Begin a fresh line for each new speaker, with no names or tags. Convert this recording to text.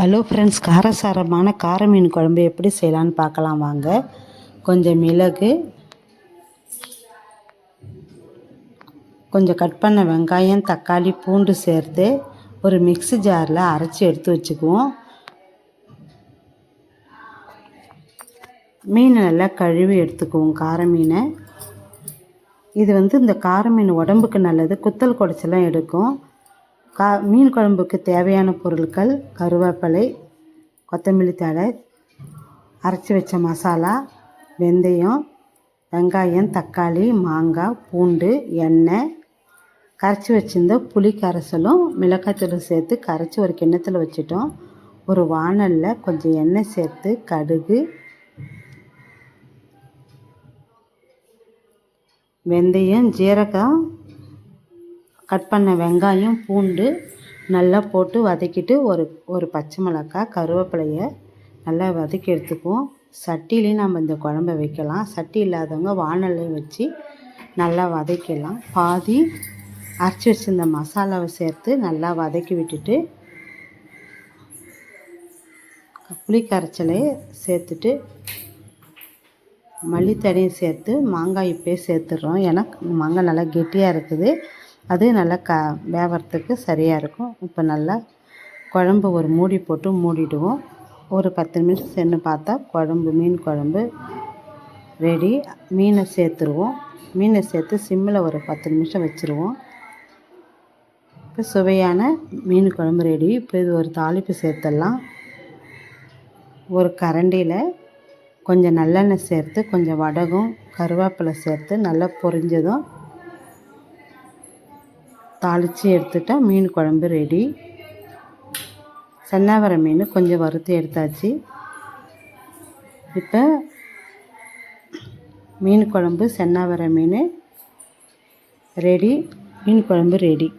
Hello friends, காரசாரமான கார மீன் குழம்பு எப்படி செய்யலான்னு பார்க்கலாம் வாங்க. கொஞ்சம் மிளகு, கொஞ்சம் கட் பண்ண வெங்காயம், தக்காளி, பூண்டு சேர்த்து ஒரு மிக்ஸி ஜாரில் அரைச்சி எடுத்து வச்சுக்குவோம். மீனை நல்லா கழுவி எடுத்துக்குவோம். கார மீனை இது இந்த கார மீன் உடம்புக்கு நல்லது, குத்தல் குடைச்செல்லாம் எடுக்கும். மீன் குழம்புக்கு தேவையான பொருட்கள்: கருவேப்பிலை, கொத்தமல்லி தழை, அரைச்சி வச்ச மசாலா, வெந்தயம், வெங்காயம், தக்காளி, மாங்காய், பூண்டு, எண்ணெய், கரைச்சி வச்சுருந்த புளி கரைசலும் மிளகாய்த்தூளும் சேர்த்து கரைச்சி ஒரு கிண்ணத்தில் வச்சுட்டோம். ஒரு வாணலில் கொஞ்சம் எண்ணெய் சேர்த்து கடுகு, வெந்தயம், ஜீரகம், கட் பண்ண வெங்காயம், பூண்டு நல்லா போட்டு வதக்கிட்டு ஒரு பச்சை மிளகாய், கருவேப்பிலையை நல்லா வதக்கி எடுத்துக்குவோம். சட்டிலையும் நம்ம இந்த குழம்பை வைக்கலாம். சட்டி இல்லாதவங்க வாணல்லையும் வச்சு நல்லா வதக்கிடலாம். பாதி அரைச்சி வச்சுருந்த மசாலாவை சேர்த்து நல்லா வதக்கி விட்டுட்டு புளி கரைச்சலை சேர்த்துட்டு மல்லித்தழையும் சேர்த்து மாங்காய் இப்போயே சேர்த்துடுறோம். ஏன்னா மாங்காய் நல்லா கெட்டியாக இருக்குது, அது நல்லா வேவறதுக்கு சரியாக இருக்கும். இப்போ நல்லா குழம்பு ஒரு மூடி போட்டு மூடிடுவோம். ஒரு 10 நிமிஷம் சென்று பார்த்தா மீன் குழம்பு ரெடி. மீனை சேர்த்துருவோம். மீனை சேர்த்து சிம்மில் ஒரு 10 நிமிஷம் வச்சுருவோம். இப்போ சுவையான மீன் குழம்பு ரெடி. இப்போ இது ஒரு தாளிப்பு சேர்த்துடலாம். ஒரு கரண்டியில் கொஞ்சம் நல்லெண்ணெய் சேர்த்து கொஞ்சம் வடகம், கருவேப்பிலை சேர்த்து நல்லா பொரிஞ்சதும் தாளித்து எடுத்துட்டால் மீன் குழம்பு ரெடி. சென்னாவரை மீன் கொஞ்சம் வறுத்து எடுத்தாச்சு. இப்போ மீன் குழம்பு, சென்னாவரை மீன் ரெடி. மீன் குழம்பு ரெடி.